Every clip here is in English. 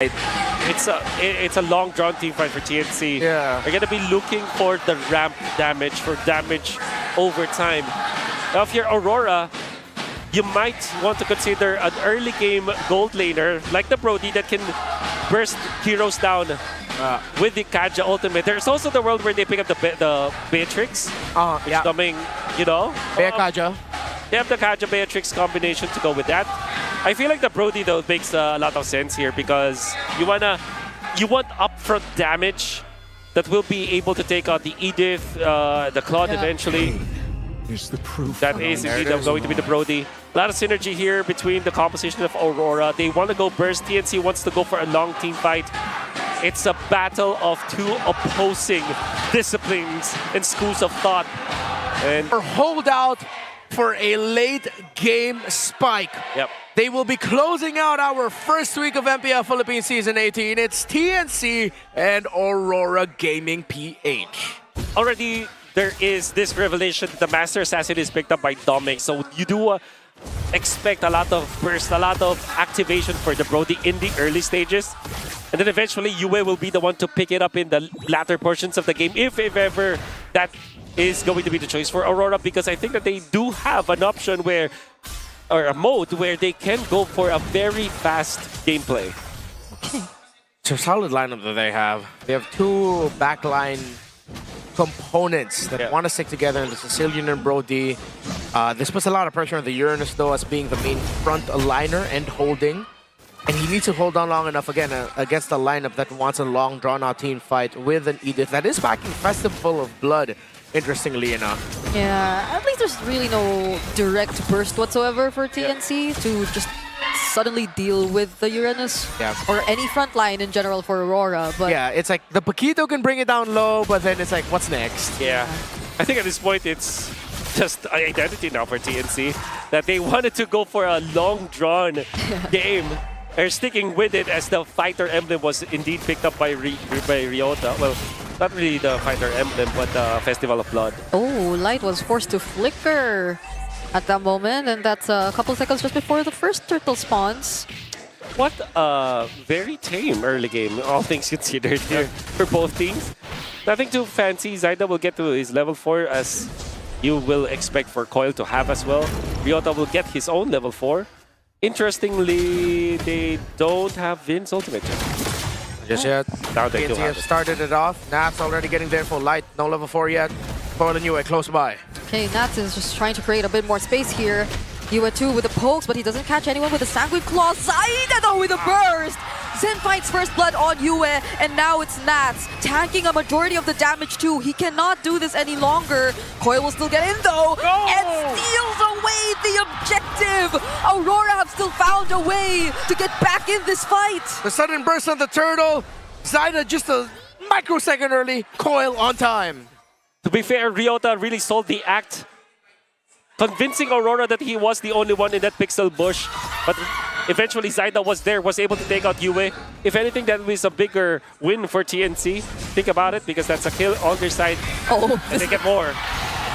It's a long drawn team fight for TNC. Yeah. They're gonna be looking for the ramp damage, for damage over time. Now if you're Aurora, you might want to consider an early game gold laner like the Brody that can burst heroes down with the Kaja ultimate. There's also the world where they pick up the Beatrix. Yeah. Coming, you know. Bea Kaja. They have the Kaja Beatrix combination to go with that. I feel like the Brody though makes a lot of sense here because you want upfront damage that will be able to take out the Edith, the Claude eventually. Is the proof. That is indeed going to be the Brody. A lot of synergy here between the composition of Aurora. They want to go burst. TNC wants to go for a long team fight. It's a battle of two opposing disciplines and schools of thought. And Or hold out for a late game spike. Yep. They will be closing out our first week of MPL Philippines Season 18. It's TNC and Aurora Gaming PH. already there is this revelation that the Master Assassin is picked up by Dominic. So you do expect a lot of burst, a lot of activation for the Brody in the early stages. And then eventually Yue will be the one to pick it up in the latter portions of the game, if ever that is going to be the choice for Aurora, because I think that they do have an option where, or a mode where they can go for a very fast gameplay. It's a solid lineup that they have. They have two backline components that want to stick together in the Sicilian and Brody. This puts a lot of pressure on the Uranus though, as being the main front liner and holding. And he needs to hold on long enough again against a lineup that wants a long drawn-out team fight with an Edith that is backing Festival of Blood, interestingly enough. Yeah, at least there's really no direct burst whatsoever for TNC to just suddenly deal with the Uranus or any front line in general for Aurora. But yeah, it's like the Paquito can bring it down low, but then it's like, what's next? Yeah, I think at this point it's just an identity now for TNC that they wanted to go for a long drawn game. They're sticking with it as the fighter emblem was indeed picked up by Ryota. Well, not really the fighter emblem, but the Festival of Blood. oh, Light was forced to flicker at that moment, and that's a couple seconds just before the first turtle spawns. What a very tame early game, all things considered here for both teams. Nothing too fancy. Zyda will get to his level 4 as you will expect for Coil to have as well. Ryota will get his own level 4. Interestingly, they don't have Vin's ultimate yet. Just yet. Now they do TNC have have it. started it off. Nats already getting there for Light. No level 4 yet. Coil and Yue close by. Okay, Nats is just trying to create a bit more space here. Yue too with the pokes, but he doesn't catch anyone with the Sanguine Claw. Zaida though with a burst! Zen finds first blood on Yue, and now it's Nats tanking a majority of the damage too. He cannot do this any longer. Coil will still get in though, and steals away the objective! Aurora have still found a way to get back in this fight! The sudden burst on the turtle. Zyda just a microsecond early. Coil on time. To be fair, Ryota really sold the act, convincing Aurora that he was the only one in that pixel bush. But eventually Zyda was there, was able to take out Yue. If anything, that was a bigger win for TNC. Think about it, because that's a kill on their side. Oh, And they get more.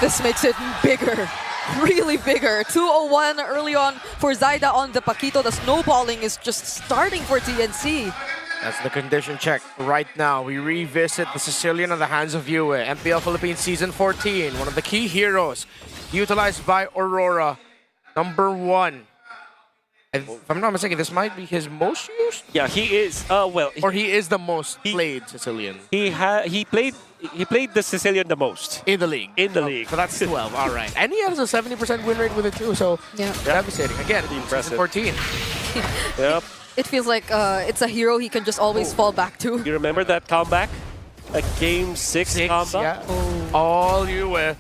this makes it bigger. Really bigger. 201 early on for Zyda on the Paquito. The snowballing is just starting for TNC. That's the condition check right now. We revisit the Sicilian in the hands of Yue. MPL Philippines Season 14. One of the key heroes utilized by Aurora. Number 1. And if I'm not mistaken, this might be his most used? Yeah, he is. Or he is the most played Sicilian he played the Sicilian the most in the league. in the league. So that's 12. All right. And he has a 70% win rate with it too. So Yeah. devastating. Again, Impressive. Season 14. Yep. It feels like it's a hero he can just always fall back to. You remember that comeback? A game 6 comeback? Yeah. All Yue.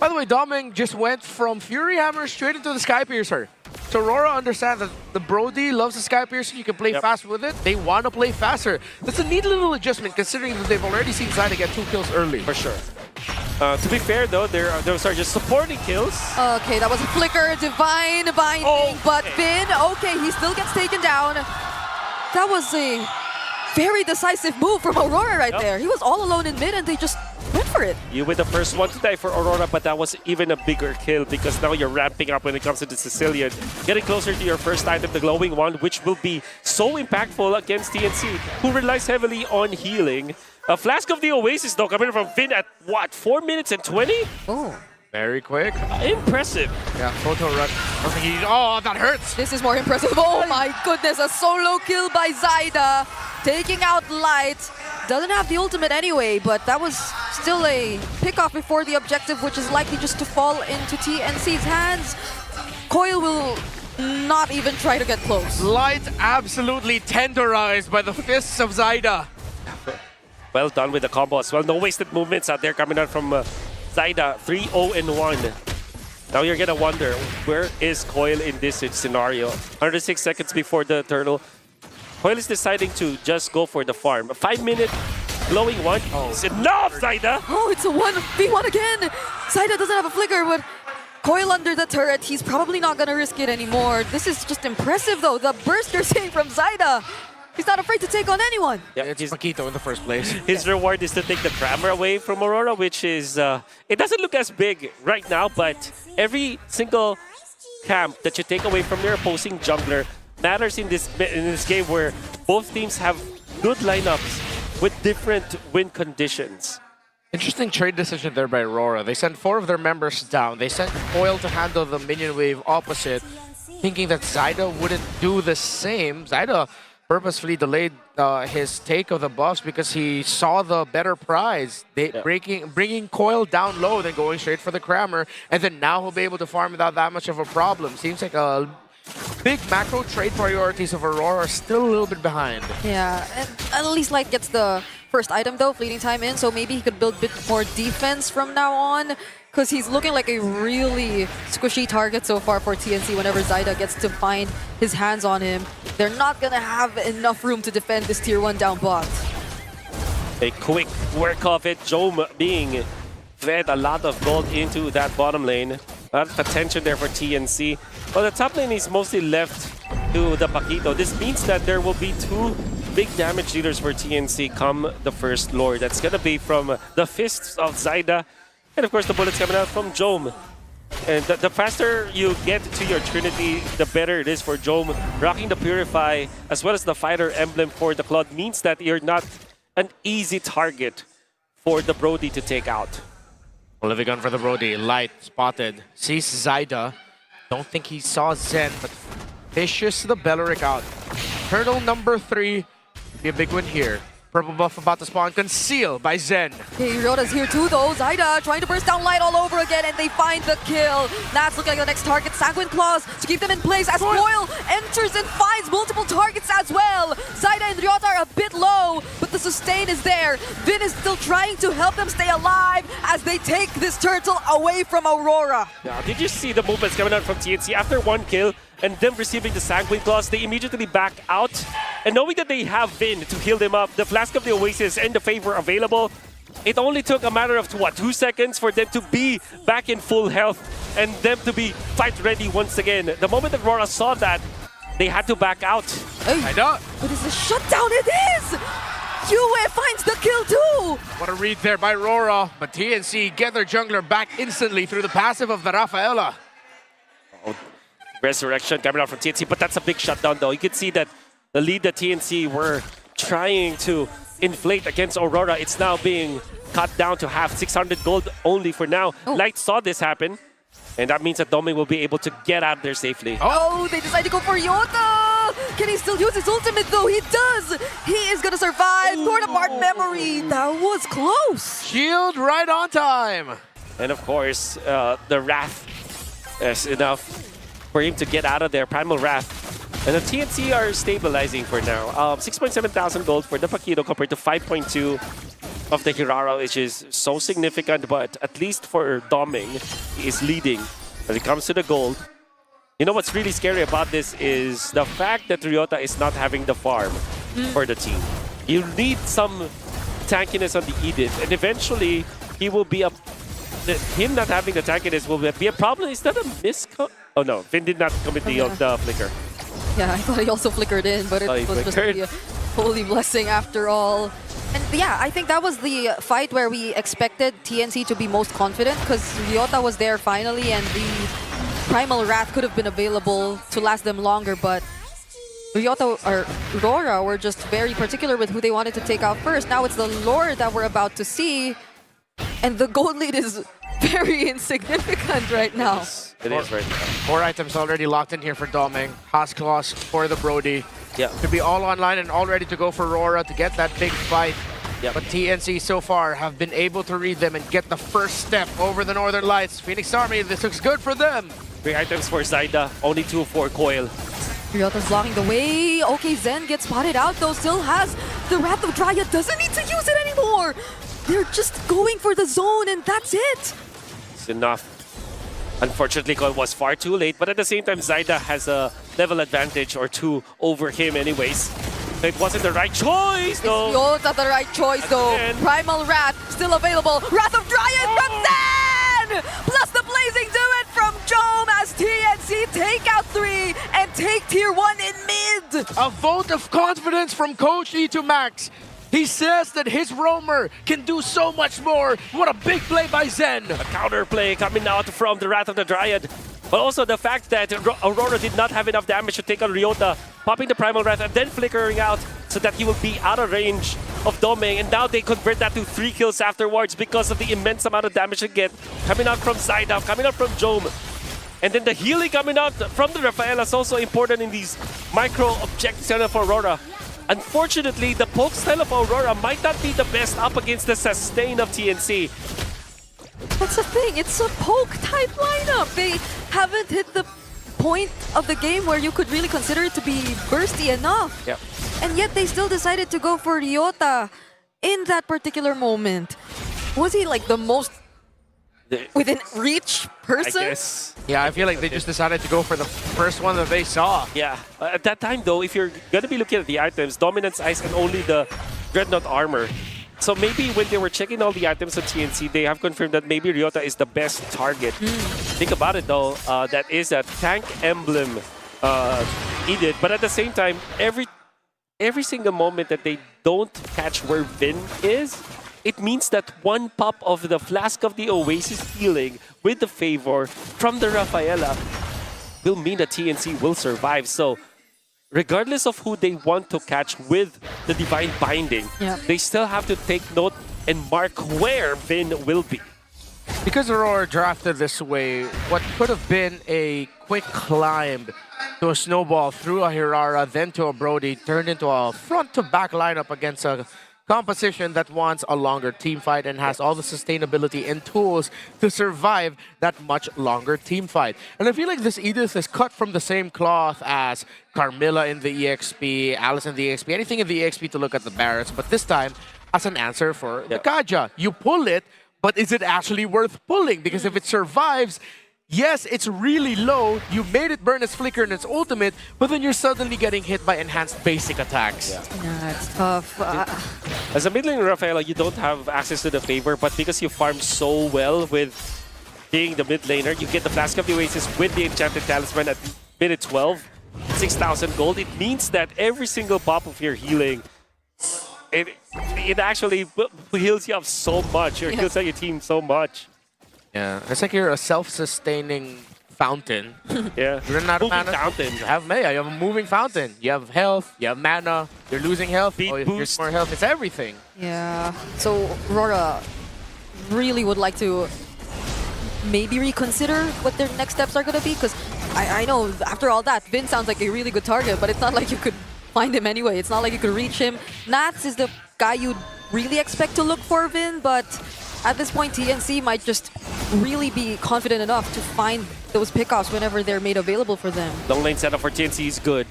By the way, Doming just went from Fury Hammer straight into the Sky Piercer. So Aurora understands that the Brody loves the Sky Piercer. You can play fast with it. They want to play faster. That's a neat little adjustment, considering that they've already seen Zyda get 2 kills early. For sure. To be fair though, those are just supporting kills. Okay, that was a flicker, divine binding, but Vin, okay, he still gets taken down. That was a very decisive move from Aurora right there. He was all alone in mid and they just went for it. You were the first one to die for Aurora, but that was even a bigger kill because now you're ramping up when it comes to the Sicilian. Getting closer to your first item, the glowing one, which will be so impactful against TNC, who relies heavily on healing. A Flask of the Oasis, though, coming from Finn at what, 4 minutes and 20? Oh. Very quick. Impressive. Yeah, photo run. Oh, that hurts. This is more impressive. Oh my goodness, a solo kill by Zyda. Taking out Light. Doesn't have the ultimate anyway, but that was still a pick-off before the objective, which is likely just to fall into TNC's hands. Coil will not even try to get close. Light absolutely tenderized by the fists of Zyda. Well done with the combo as well. No wasted movements out there coming out from Zyda. 3-0-1. Now you're gonna wonder, where is Coil in this scenario? 106 seconds before the turtle. Coil is deciding to just go for the farm. A 5-minute glowing one is enough, Zyda! Oh, it's a 1v1 again! Zyda doesn't have a flicker, but Coil under the turret, he's probably not gonna risk it anymore. This is just impressive though, the burst you're seeing from Zyda. He's not afraid to take on anyone. Yeah, It's Paquito in the first place. his reward is to take the Trammer away from Aurora, which is... it doesn't look as big right now, but every single camp that you take away from your opposing jungler matters in this game where both teams have good lineups with different win conditions. Interesting trade decision there by Aurora. They sent 4 of their members down. They sent Coil to handle the minion wave opposite, thinking that Zyda wouldn't do the same. Zyda purposefully delayed his take of the buffs because he saw the better prize. Bringing Coil down low, then going straight for the Crammer, and then now he'll be able to farm without that much of a problem. Seems like a big macro trade priorities of Aurora are still a little bit behind. Yeah, and at least Light gets the first item though, fleeting time in, so maybe he could build a bit more defense from now on, because he's looking like a really squishy target so far for TNC whenever Zyda gets to find his hands on him. They're not gonna have enough room to defend this tier 1 down bot. A quick work of it. Jome being fed a lot of gold into that bottom lane. A lot of attention there for TNC. Well, the top lane is mostly left to the Paquito. This means that there will be 2 big damage dealers for TNC come the first Lord. That's going to be from the fists of Zyda. And of course, the bullets coming out from Jome. And the faster you get to your Trinity, the better it is for Jome. Rocking the Purify as well as the Fighter emblem for the Claude means that you're not an easy target for the Brody to take out. Olivia gun for the Brody. Light spotted. Sees Zyda. Don't think he saw Zen, but fishes the Belleric out. Turtle number 3. Be a big win here. Purple buff about to spawn. Concealed by Zen. Okay, Ryota's here too though. Zyda trying to burst down Light all over again, and they find the kill. Nats looking like the next target. Sanguine Claws to keep them in place as Coil enters and finds multiple targets as well. Zyda and Ryota are a bit low, but the sustain is there. Vin is still trying to help them stay alive as they take this turtle away from Aurora. Now, did you see the movements coming out from TNC after 1 kill and them receiving the Sanguine Claws? They immediately back out. And knowing that they have Vin to heal them up, the Flask of the Oasis and the Favor available, it only took a matter of, what, 2 seconds for them to be back in full health and them to be fight ready once again. The moment that Aurora saw that, they had to back out. Hey, I know. but it's a shutdown, it is! Yue finds the kill too! What a read there by Aurora. But TNC get their jungler back instantly through the passive of the Rafaela. Resurrection coming out from TNC, but that's a big shutdown though. You can see that the lead that TNC were trying to inflate against Aurora, it's now being cut down to half. 600 gold only for now. Light saw this happen, and that means that Domi will be able to get out there safely. Oh, they decide to go for Yota! Can he still use his ultimate though? He does! He is gonna survive! Torn apart memory! That was close! Shield right on time. And of course, the Wrath is enough for him to get out of there. Primal Wrath. And the TNC are stabilizing for now. 6.7 thousand gold for the Paquito compared to 5.2 of the Hirara, which is so significant, but at least for Doming, he is leading when it comes to the gold. You know what's really scary about this is the fact that Ryota is not having the farm for the team. You need some tankiness on the Edith, and eventually he will be a... Him not having the tankiness will be a problem. Is that a misco... Oh no, Finn did not commit the flicker. Yeah, I thought he also flickered in, but it Oh, he was just flickered. a holy blessing after all. And yeah, I think that was the fight where we expected TNC to be most confident because Ryota was there finally and the Primal Wrath could have been available to last them longer, but Ryota or Aurora were just very particular with who they wanted to take out first. Now it's the Lord that we're about to see, and the gold lead is very insignificant right now. It is right now. 4 items already locked in here for Doming. Haas Claws for the Brody. Yeah. To be all online and all ready to go for Aurora to get that big fight. Yep. But TNC so far have been able to read them and get the first step over the Northern Lights. Phoenix Army, this looks good for them. 3 items for Zyda, only 2 for Coil. Ryota's blocking the way. Okay, Zen gets spotted out though, still has the Wrath of Dryad, doesn't need to use it anymore. They're just going for the zone and that's it. It's enough. Unfortunately, Coil was far too late, but at the same time, Zyda has a level advantage or 2 over him anyways. So it wasn't the right choice though. Ryota the right choice though. Again. Primal Wrath still available. Wrath of Dryad from Zen! Plus the Blazing Duet from Jome as TNC take out 3 and take tier 1 in mid. A vote of confidence from Coach E to Max. He says that his roamer can do so much more. What a big play by Zen. A counter play coming out from the Wrath of the Dryad. But also the fact that Aurora did not have enough damage to take on Ryota, popping the Primal Wrath and then flickering out so that he will be out of range of Doming. And now they convert that to 3 kills afterwards because of the immense amount of damage they get. Coming out from Zyda, coming out from Jome. And then the healing coming out from the Rafaela is also important in these micro objectives for Aurora. Unfortunately, the poke style of Aurora might not be the best up against the sustain of TNC. That's the thing, it's a poke type lineup. They haven't hit the point of the game where you could really consider it to be bursty enough. Yep. And yet they still decided to go for Ryota in that particular moment. Was he like the most within reach person? I guess. Yeah, I feel like they just decided to go for the first one that they saw. Yeah. At that time, though, if you're going to be looking at the items, Dominance Ice and only the Dreadnought Armor. So maybe when they were checking all the items of TNC, they have confirmed that maybe Ryota is the best target. Think about it, though. That is a tank emblem needed. But at the same time, every single moment that they don't catch where Vin is, it means that one pop of the Flask of the Oasis healing with the favor from the Rafaela will mean that TNC will survive. So regardless of who they want to catch with the Divine Binding, they still have to take note and mark where Vin will be. Because Aurora drafted this way, what could have been a quick climb to a snowball through a Hirara, then to a Brody, turned into a front-to-back lineup against a composition that wants a longer team fight and has all the sustainability and tools to survive that much longer team fight. And I feel like this Edith is cut from the same cloth as Carmilla in the EXP, Alice in the EXP, anything in the EXP to look at the Barretts, but this time as an answer for the Kaja. You pull it, but is it actually worth pulling? Because if it survives, yes, it's really low. You made it burn its flicker and its ultimate, but then you're suddenly getting hit by enhanced basic attacks. Yeah, it's tough. As a mid lane Rafaela, you don't have access to the favor, but because you farm so well with being the mid laner, you get the Flask of the Oasis with the Enchanted Talisman at minute 12, 6,000 gold. It means that every single pop of your healing, it actually heals you up so much. It heals out your team so much. Yeah, it's like you're a self-sustaining fountain. Yeah, You run out of moving mana. fountain. You have Maya, you have a moving fountain. You have health, you have mana, you're losing health, Beat you're boost. more health, it's everything. Yeah, so Aurora really would like to maybe reconsider what their next steps are going to be, because I know after all that, Vin sounds like a really good target, but it's not like you could find him anyway. It's not like you could reach him. Nats is the guy you'd really expect to look for Vin, but at this point, TNC might just really be confident enough to find those pickoffs whenever they're made available for them. Long lane setup for TNC is good.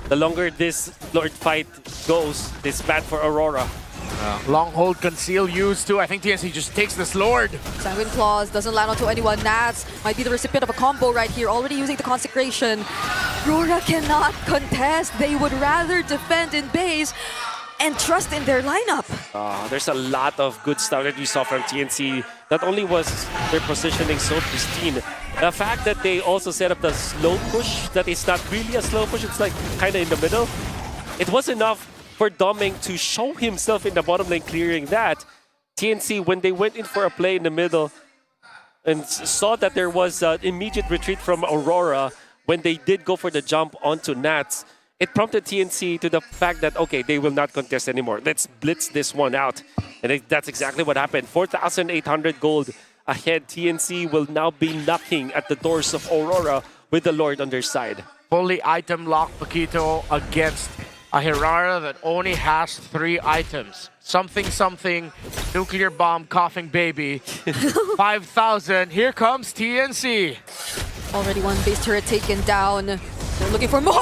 The longer this Lord fight goes, it's bad for Aurora. Long hold, conceal, use too. I think TNC just takes this Lord. Sanguine Claws doesn't land onto anyone. Nats might be the recipient of a combo right here, already using the Consecration. Aurora cannot contest. They would rather defend in base and trust in their lineup. There's a lot of good stuff that we saw from TNC. Not only was their positioning so pristine, the fact that they also set up the slow push, that it's not really a slow push, it's like kind of in the middle. It was enough for Doming to show himself in the bottom lane, clearing that. TNC, when they went in for a play in the middle and saw that there was an immediate retreat from Aurora, when they did go for the jump onto Nats, it prompted TNC to the fact that, okay, they will not contest anymore. Let's blitz this one out. And that's exactly what happened. 4,800 gold ahead. TNC will now be knocking at the doors of Aurora with the Lord on their side. Fully item lock Paquito against a Hirara that only has 3 items. Something, something, nuclear bomb, coughing baby. 5,000. Here comes TNC. Already one base turret taken down. They're looking for more.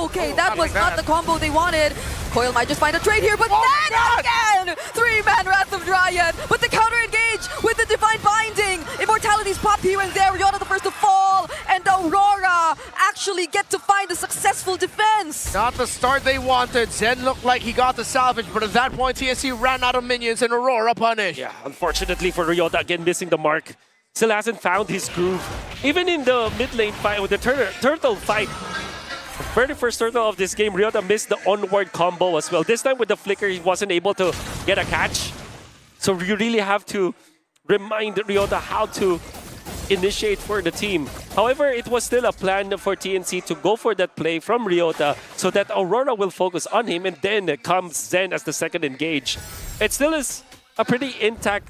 Okay, that was not the combo they wanted. Coil might just find a trade here, but then again! 3-man Wrath of Dryad, but the counter engage with the Divine Binding. Immortalities pop here and there. Rihanna the first to fall, and Aurora actually get to find a successful defense. Not the start they wanted. Zen looked like he got the salvage, but at that point, TNC ran out of minions and Aurora punished. Yeah, unfortunately for Ryota, again missing the mark. Still hasn't found his groove. Even in the mid lane fight, with the turtle fight, the very first turtle of this game, Ryota missed the onward combo as well. This time with the flicker, he wasn't able to get a catch. So you really have to remind Ryota how to initiate for the team. However, it was still a plan for TNC to go for that play from Ryota so that Aurora will focus on him, and then comes Zen as the second engage. It still is a pretty intact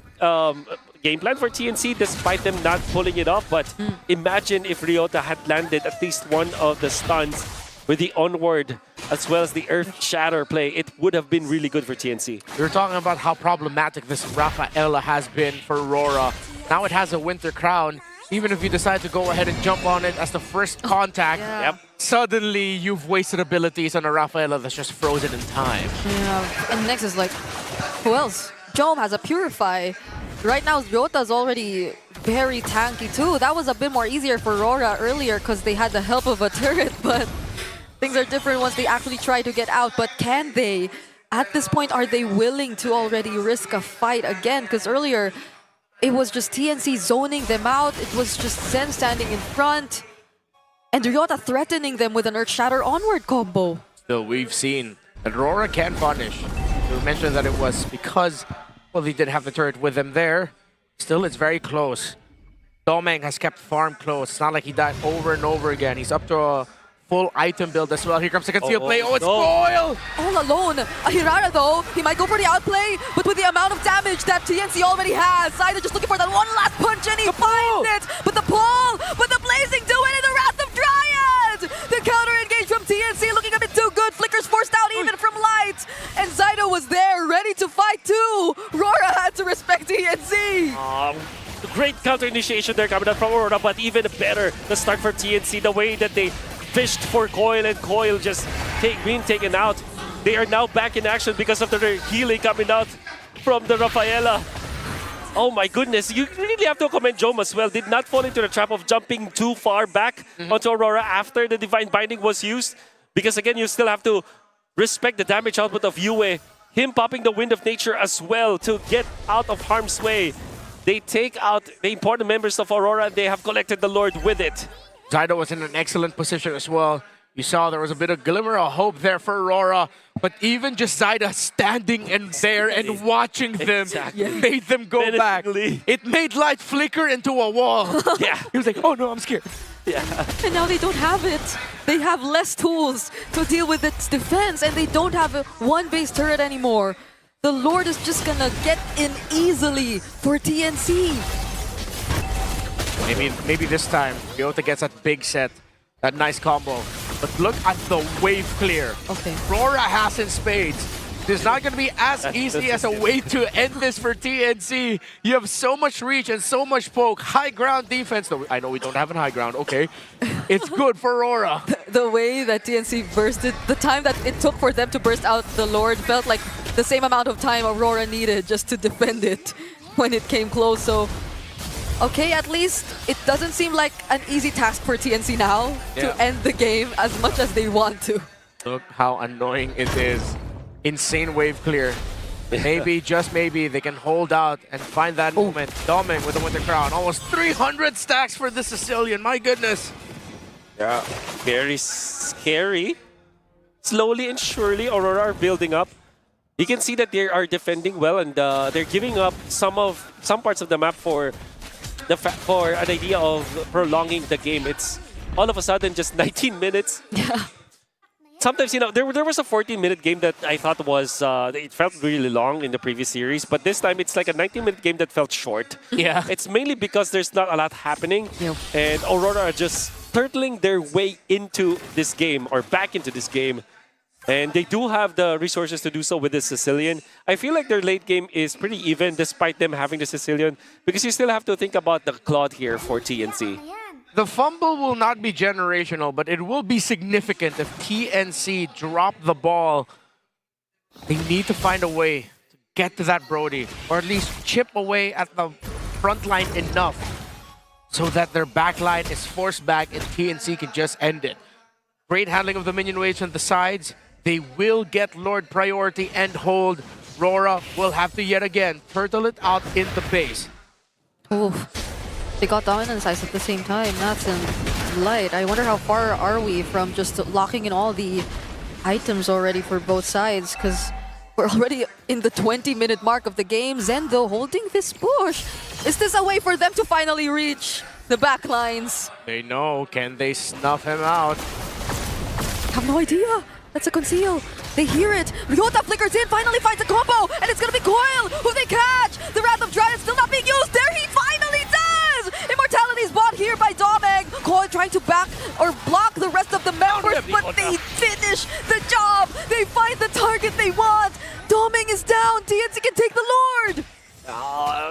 game plan for TNC despite them not pulling it off, but imagine if Ryota had landed at least one of the stuns with the onward as well as the Earth Shatter play. It would have been really good for TNC. We were talking about how problematic this Rafaela has been for Aurora. Now it has a Winter Crown. Even if you decide to go ahead and jump on it as the first contact, suddenly you've wasted abilities on a Rafaela that's just frozen in time. Yeah, and next is like, who else? Jom has a Purify. Right now, Ryota's already very tanky too. That was a bit more easier for Aurora earlier because they had the help of a turret, but things are different once they actually try to get out. But can they? At this point, are they willing to already risk a fight again? Because earlier, it was just TNC zoning them out. It was just Zen standing in front. And Ryota threatening them with an Earth Shatter onward combo. Still, we've seen that Aurora can punish. We mentioned that it was because, well, they did have the turret with them there. Still, it's very close. Domeng has kept farm close. It's not like he died over and over again. He's up to a full item build as well. Here comes the conceal play. Oh, it's Coil! All alone. Hirara, though, he might go for the outplay, but with the amount of damage that TNC already has, Saida just looking for that one last punch, and he finds it. But the pull, but the blazing do it, and the Wrath of Dryad! The counter engage from TNC looking a bit too good. Flicker's forced out even from Light. And Zydo was there, ready to fight too. Rora had to respect TNC. Great counter initiation there coming out from Aurora, but even better the start for TNC. The way that they fished for Coil and Coil just being taken out. They are now back in action because of the healing coming out from the Rafaela. Oh my goodness, you really have to commend Jom as well. Did not fall into the trap of jumping too far back onto Aurora after the Divine Binding was used. Because again, you still have to respect the damage output of Yue. Him popping the Wind of Nature as well to get out of harm's way. They take out the important members of Aurora and they have collected the Lord with it. Zydo was in an excellent position as well. You saw there was a bit of glimmer of hope there for Aurora, but even just Zyda standing and there and watching them made them go back. It made Light flicker into a wall. He was like, oh no, I'm scared. And now they don't have it. They have less tools to deal with its defense, and they don't have a one-base turret anymore. The Lord is just gonna get in easily for TNC. Maybe this time, Ryota gets that big set, that nice combo. But look at the wave clear. Okay. Aurora has in spades. It's not going to be as easy as a way to end this for TNC. You have so much reach and so much poke. High ground defense. No, I know we don't have a high ground. Okay. It's good for Aurora. The way that TNC bursted, the time that it took for them to burst out the Lord felt like the same amount of time Aurora needed just to defend it when it came close. So, okay, at least it doesn't seem like an easy task for TNC now to end the game as much as they want to. Look how annoying it is. Insane wave clear. Maybe, just maybe, they can hold out and find that moment. Doming with the Winter Crown. Almost 300 stacks for the Sicilian. My goodness. Yeah, very scary slowly and surely, Aurora are building up. You can see that they are defending well, and they're giving up some parts of the map for an idea of prolonging the game. It's all of a sudden just 19 minutes. Yeah. Sometimes, you know, there was a 14-minute game that I thought was, it felt really long in the previous series, but this time it's like a 19-minute game that felt short. Yeah. It's mainly because there's not a lot happening, Yep. and Aurora are just turtling their way into this game, or back into this game. And they do have the resources to do so with the Sicilian. I feel like their late game is pretty even despite them having the Sicilian, because you still have to think about the Claude here for TNC. The fumble will not be generational, but it will be significant if TNC drop the ball. They need to find a way to get to that Brody, or at least chip away at the front line enough so that their back line is forced back and TNC can just end it. Great handling of the minion waves on the sides. They will get Lord priority and hold. Aurora will have to yet again turtle it out in the base. Oof. They got dominance eyes at the same time. That's in light. I wonder how far are we from just locking in all the items already for both sides, because we're already in the 20-minute mark of the game. Zendo holding this push. Is this a way for them to finally reach the back lines? They know. Can they snuff him out? I have no idea. That's a conceal. They hear it. Ryota flickers in, finally finds a combo, and it's gonna be Coil who they catch. The Wrath of Dragon still not being used. There he finally does! Immortality is bought here by Domeg. Coil trying to back or block the rest of the members, but they finish the job. They find the target they want. Domeg is down. TNC can take the Lord.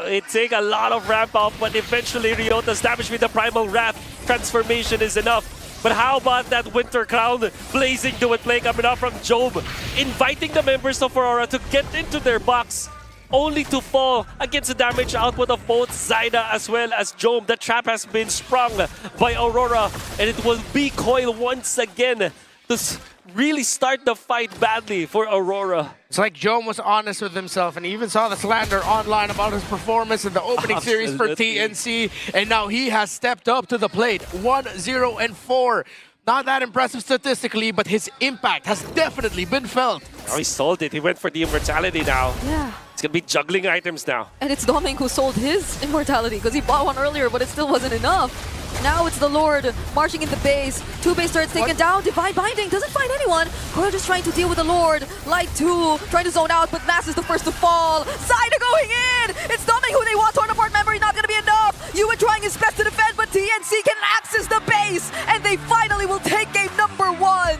It takes a lot of ramp up, but eventually Ryota's damage with the Primal Wrath transformation is enough. But how about that Winter Crown blazing do it play coming out from Job, inviting the members of Aurora to get into their box, only to fall against the damage output of both Zaida as well as Job. The trap has been sprung by Aurora, and it will be Coil once again to really start the fight badly for Aurora. It's like Joe was honest with himself, and he even saw the slander online about his performance in the opening series for TNC, and now he has stepped up to the plate. 1-0-4. Not that impressive statistically, but his impact has definitely been felt. Oh, he sold it. He went for the immortality now. Yeah. It's gonna be juggling items now. And it's Doming who sold his immortality because he bought one earlier, but it still wasn't enough. Now it's the Lord marching in the base. Two base turrets taken down. Divine Binding doesn't find anyone. Coil just trying to deal with the Lord. Light 2 trying to zone out, but Nass is the first to fall. Zaida going in. It's Doming who they want. Torn apart memory not gonna be enough. Yua trying his best to defend, but TNC can access the base, and they finally will take game number 1.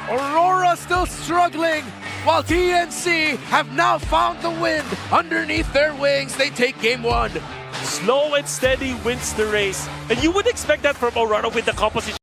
Aurora still struggling, while TNC have now found the wind underneath their wings. They take game 1. Slow and steady wins the race. And you would expect that from Aurora with the composition